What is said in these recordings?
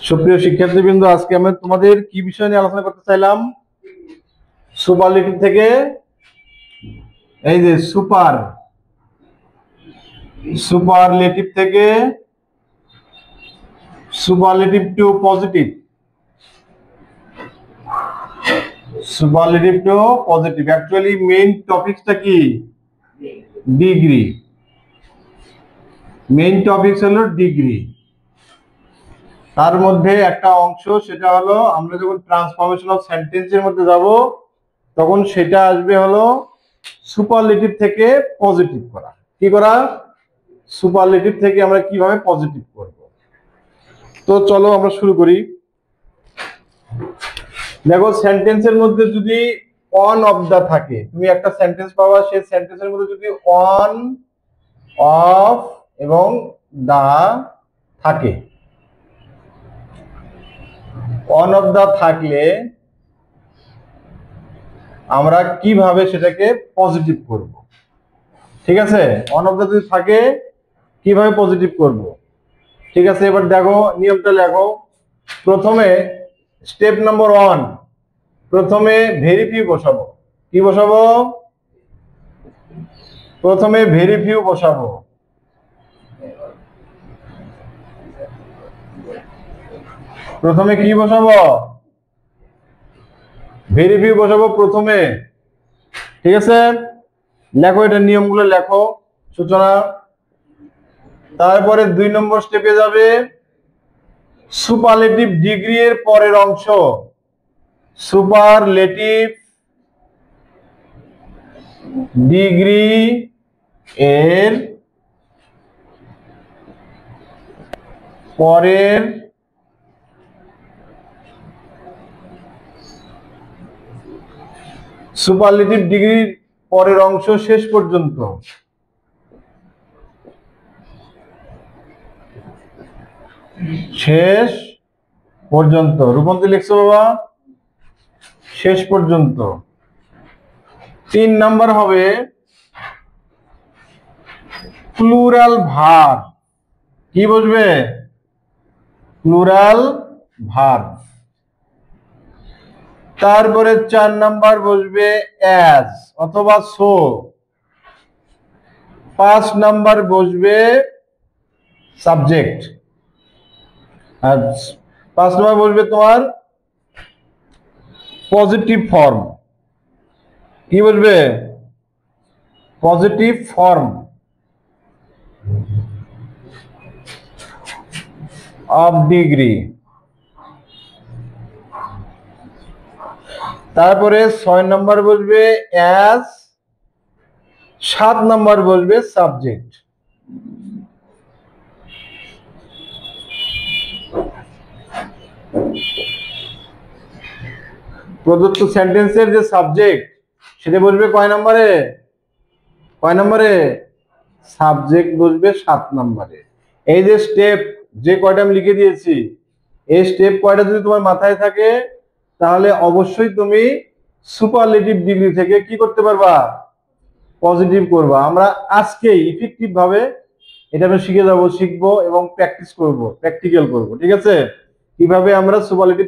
সুপ্রিয় শিক্ষার্থীবৃন্দ, আজকে আমি তোমাদের কি বিষয় নিয়ে আলোচনা করতে চাইলাম? সুপারলেটিভ থেকে এই যে সুপারলেটিভ থেকে superlative to positive, superlative to positive. Actually main টপিকসটা কি? ডিগ্রি। মেইন টপিকস হলো ডিগ্রি। তার মধ্যে একটা অংশ, সেটা হলো আমরা যখন ট্রান্সফরমেশন অফ সেন্টেন্সের মধ্যে যাব তখন সেটা আসবে হলো সুপারলেটিভ থেকে পজিটিভ করা। কি করা? সুপারলেটিভ থেকে আমরা কিভাবে পজিটিভ করব। তো চলো আমরা শুরু করি। দেখো, সেন্টেন্সের মধ্যে যদি অন অফ দা থাকে, তুমি একটা সেন্টেন্স পাবা, সেই সেন্টেন্সের মধ্যে যদি অন, অফ এবং দা থাকে, অন অফ দা থাকলে আমরা কিভাবে সেটাকে পজিটিভ করব। ঠিক আছে, অন অফ দা যদি থাকে কিভাবে পজিটিভ করব। ঠিক আছে, এবার দেখো নিয়মটা লেখো। প্রথমে স্টেপ নাম্বার 1, প্রথমে ভেরি ফিউ বসাবো। কি বসাবো? প্রথমে ভেরি ফিউ বসাবো। প্রথমে কি বসাবো? ভেরি ফিউ বসাবো প্রথমে। ঠিক আছে, লেখো, এটা নিয়মগুলো লেখো, সূচনা। তারপরে 2 নম্বর স্টেপে যাবে, সুপারলেটিভ ডিগ্রি এর পরের অংশ, সুপারলেটিভ ডিগ্রি এর পরের সুপারলেটিভ ডিগ্রির পরের অংশ শেষ পর্যন্ত। শেষ পর্যন্ত রূপন্তী লিখছো বাবা, শেষ পর্যন্ত। 3 নাম্বার হবে প্লুরাল ভার্ব। কি বসবে? Plural verb. তারপরে 4 নাম্বার বসবে অ্যাজ অথবা সো। 5 নাম্বার বসবে সাবজেক্ট। আর 5 নাম্বার বসবে তোমার পজিটিভ ফর্ম। কি বসবে? Positive form of degree. তারপরে 6 নাম্বার বসবে অ্যাজ, 7 নাম্বার বসবে সাবজেক্ট। প্রদত্ত সেন্টেন্সের যে সাবজেক্ট সেটা বসবে কয় নম্বরে? কয় নম্বরে? সাবজেক্ট বসবে 7 নম্বরে। এই যে স্টেপ যে কয়টা আমি লিখে দিয়েছি, এই স্টেপ কয়টা যদি তোমার মাথায় থাকে তাহলে অবশ্যই তুমি সুপারলেটিভ ডিগ্রি থেকে কি করতে পারবা? পজিটিভ করবা। আমরা আজকে ইফেক্টিভ ভাবে এটা আমরা শিখবো এবং প্র্যাকটিস করব, প্র্যাকটিক্যাল করব। ঠিক আছে, কিভাবে আমরা সুপারলেটিভ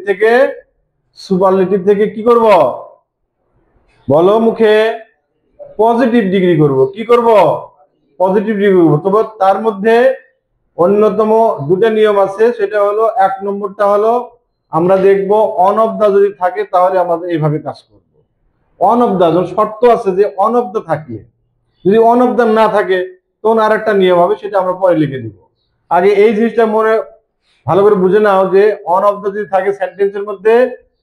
থেকে কি করব? বলো মুখে, পজিটিভ ডিগ্রি করব। কি করব? পজিটিভ ডিগ্রি করব। তবে তার মধ্যে অন্যতম 2টা নিয়ম আছে। সেটা হলো, 1 নম্বরটা হলো আমরা দেখব অন অফ দা যদি থাকে তাহলে আমাদের এইভাবে কাজ করব। অন অফ দা যখন শর্ত আছে যে অন অফ দা থাকলে, যদি অন অফ দা না থাকে তখন আর একটা নিয়ম হবে, সেটা আমরা পরে লিখে দিব। আগে এই জিনিসটা মনে ভালো করে বুঝে নাও যে অন অফ দা যদি থাকে সেন্টেন্সের মধ্যে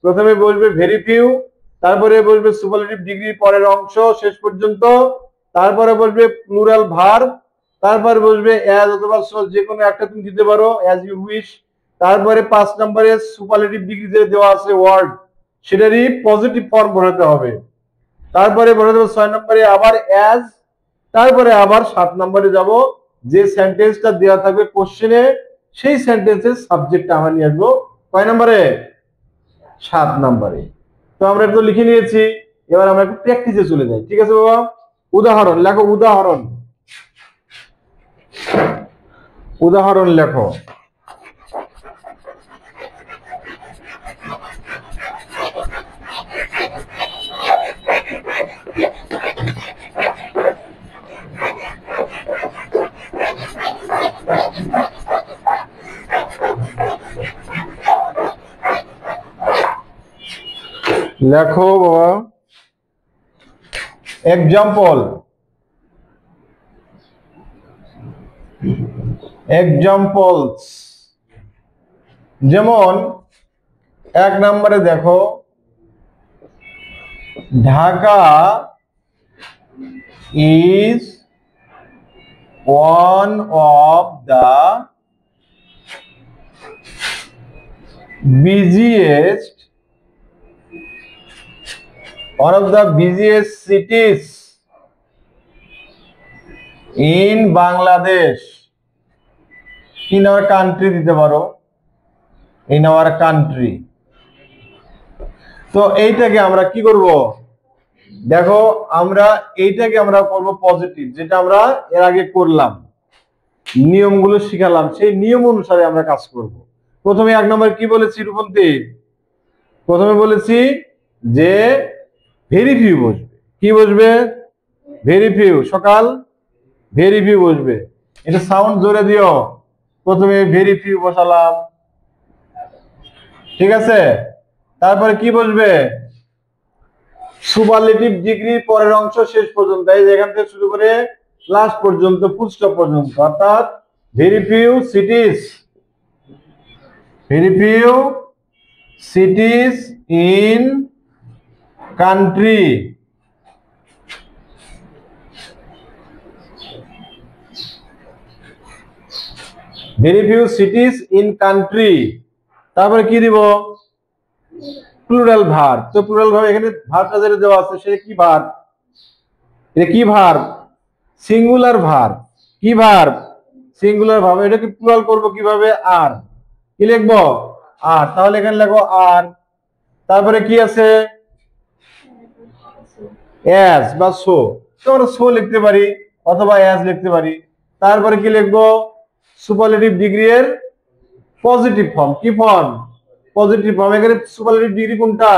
প্রথমে বসবে ভেরি ফিউ, তারপরে বসবে সুপারলেটিভ ডিগ্রি পরের অংশ শেষ পর্যন্ত, তারপরে বসবে প্লুরাল ভার্ব, তারপরে বসবে অ্যাজ অথবা সো, যে কোনো একটা তুমি দিতে পারো, অ্যাজ ইউ উইশ। তারপরে 5 নম্বরে সুপারলেটিভ ডিগ্রি যে দেওয়া আছে ওয়ার্ড, সেটারই পজিটিভ ফর্ম বসাতে হবে। তারপরে বসাতে হবে 6 নম্বরে আবার অ্যাজ। তারপরে আবার 7 নম্বরে যাব, যে সেন্টেন্সটা দেওয়া থাকবে কোশ্চেনে সেই সেন্টেন্সের সাবজেক্টটা আমরা নিয়ে আসবো কয় নম্বরে? 7 নম্বরে। তো আমরা একটু লিখে নিয়েছি, এবার আমরা একটু প্র্যাকটিসে চলে যাই। ঠিক আছে বাবা, উদাহরণ লেখো। উদাহরণ, উদাহরণ লেখো। লেখো বাবা। Example, examples. যেমন 1 নম্বরে দেখো, Dhaka is one of the busiest cities in Bangladesh. In our country দিতে পারো, in our country। তো এইটাকে আমরা কি করব? দেখো আমরা এইটাকে আমরা করব পজিটিভ, যেটা আমরা এর আগে করলাম, নিয়মগুলো শিখালাম, সেই নিয়ম অনুসারে আমরা কাজ করব। প্রথমে 1 নম্বর কি বলেছি রূপন্তী? প্রথমে বলেছি যে ভেরি ফিউ বসবে। কি বসবে? Very few. সকাল ভেরি ফিউ বসবে। এটা সাউন্ড জোরে দিও। প্রথমে ভেরি ফিউ বসালাম, ঠিক আছে? তারপরে কি বসবে? সুপারলেটিভ ডিগ্রি পরের অংশ শেষ পর্যন্ত, এই যেখান থেকে শুরু করে লাস্ট পর্যন্ত, ফুল স্টপ পর্যন্ত, অর্থাৎ very few সিটিজ, very few cities in country. Very few cities in country. তারপরে কি দিব? Plural verb. তো প্লুরাল ভার্ব এখানে ভার্বটা যেটা দেওয়া আছে সেটা কি ভার্ব? এটা কি ভার্ব? Singular verb. কি ভার্ব? Singular verb. এটাকে প্লুরাল করব কিভাবে? আর। কি লিখবো? আর। তাহলে এখানে লেখো আর। তারপরে কি আছে? অ্যাজ বা সো। তো আমরা সো লিখতে পারি অথবা অ্যাজ লিখতে পারি। তারপরে কি লিখবো? সুপারলেটিভ ডিগ্রি এর পজিটিভ ফর্ম। কি ফর্ম? Positive form. এখানে সুপারলেটিভ ডিগ্রি কোনটা?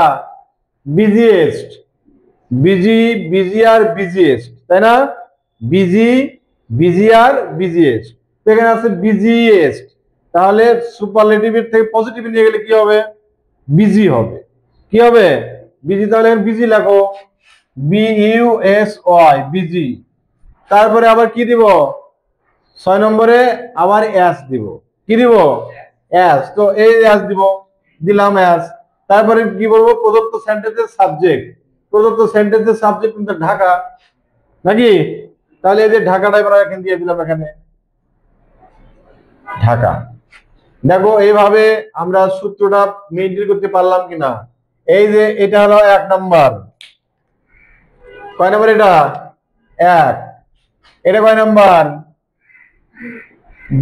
বিজিয়েস্ট। বিজি, বিজিআর, বিজিয়েস্ট, তাই না? Busy, বিজিআর, busiest. এখানে আছে বিজিয়েস্ট। তাহলে সুপারলেটিভের থেকে পজিটিভ নিয়ে গেলে কি হবে? বিজি হবে। কি হবে? বিজি। তাহলে এখানে বিজি লেখো, বিইউএসওয়াই, বিজি। তারপরে আবার কি দিব? 6 নম্বরে আবার অ্যাস দিব। কি দিব? অ্যাস। তো এই অ্যাস দিব, দিলাম অ্যাস। তারপরে কি বলবো? প্রদত্ত সেন্টেন্সের সাবজেক্ট। প্রদত্ত সেন্টেন্সের সাবজেক্ট কিন্তু ঢাকা, নাকি? তাহলে এই যে ঢাকাটা আমরা এখানে দিয়ে দিলাম, এখানে ঢাকা। দেখো এইভাবে আমরা সূত্রটা মেইনটেইন করতে পারলাম কিনা। এই যে এটা হলো 1 নম্বর। কয় নম্বর এটা? 1। এটা কয় নম্বর?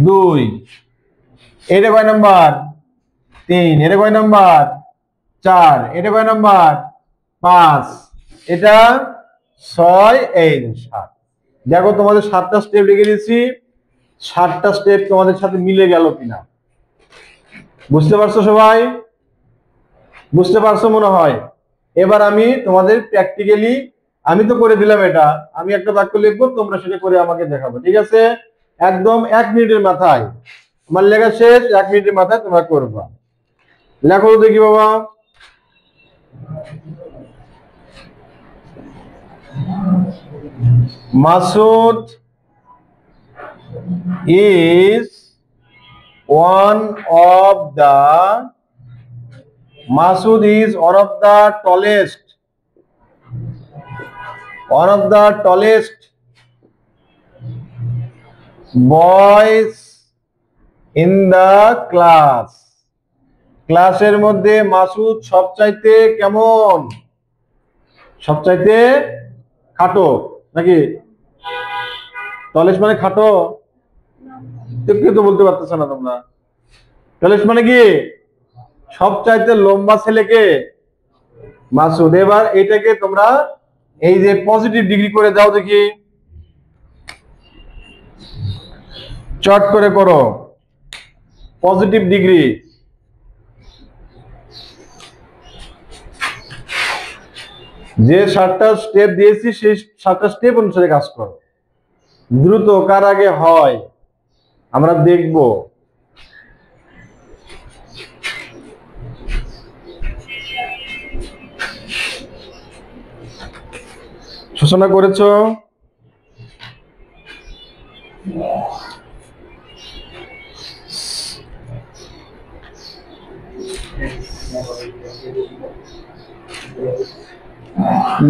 2। এটা কয় নম্বর? 3। এটা কয় নম্বর? 4। এটা কয় নম্বর? 5। এটা 6, এই 7। দেখো তোমাদের 7টা স্টেপ লিখে দিয়েছি। 7টা স্টেপ তোমাদের সাথে মিলে গেল কিনা বুঝতে পারছো সবাই? বুঝতে পারছো মনে হয়। এবার আমি তোমাদের প্র্যাকটিক্যালি, আমি তো করে দিলাম এটা, আমি একটা বাক্য লিখবো, তোমরা সেটা করে আমাকে দেখাবো, ঠিক আছে? একদম 1 মিনিটের মাথায় আমার লেখা শেষ। 1 মিনিটের মাথায় তোমরা করবা। লেখো দেখি বাবা। Masud is one of the tallest boys in the class। ক্লাসের মধ্যে মাসুদ সবচাইতে কেমন? সবচাইতে খাটো, নাকি? টলেস্ট মানে খাটো? তো বলতে পারতেছ না তোমরা। টলেস্ট মানে কি? সবচাইতে লম্বা ছেলেকে মাসুদ। এবার এটাকে তোমরা এই যে পজিটিভ ডিগ্রি করে দাও দেখি। চট করে করো। পজিটিভ ডিগ্রি, যে 7টা স্টেপ দিয়েছি সেই 7টা স্টেপ অনুসারে কাজ করো। দ্রুত কার আগে হয় আমরা দেখব। সূচনা করেছো?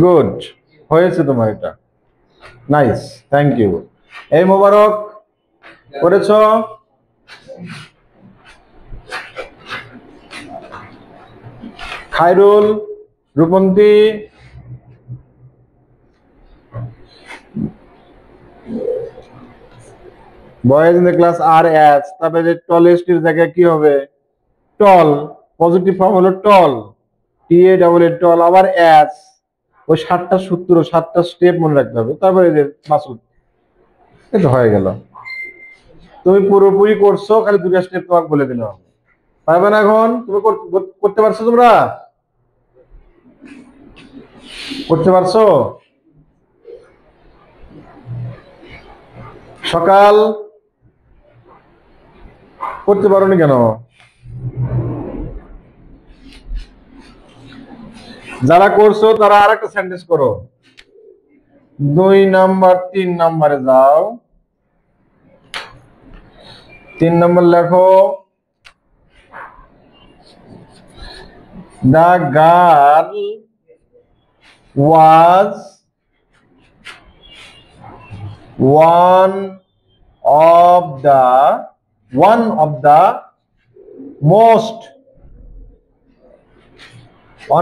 গুড, হয়েছে তোমার এটা। Nice, thank you. এই মোবারক, করেছো? Khairul, Rupanti, boys in the class আর এস, তারপরে টলেস্ট এর জায়গায় কি হবে? টল, পজিটিভ ফর্ম হলো টল, টি এ ডাবল এ টল, আবার এস। ওই 7টা সূত্র, 7টা স্টেপ মনে রাখতে হবে। তারপরে যে মাসুদ, এটা হয়ে গেল। তুমি পুরোপুরি করছো, খালি 2টা স্টেপ তোমাকে বলে দিলাম, পারবে না? এখন তুমি করতে পারছো? তোমরা করতে পারছো? সকাল করতে পারোনি কেন? যারা করছো তারা আর একটা সেন্টেন্স করো। 2 নাম্বার 3 নাম্বারে যাও, 3 নাম্বার লেখো, the girl was one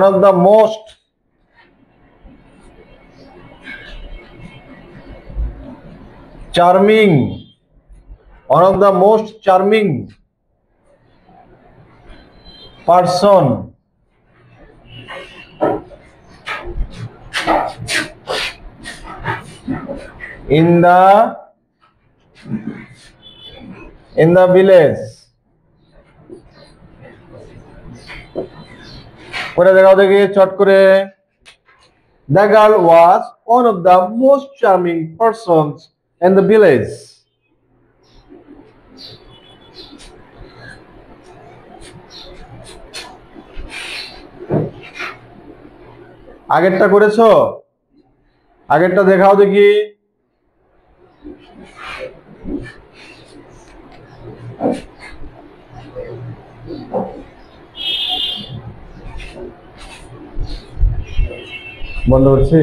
of the most charming, one of the most charming person in the village. করে দেখাও দেখি চট করে। The girl was one of the most charming persons in the village. আগেরটা করেছো? আগেরটা দেখাও দেখি। বন্ধ করছি।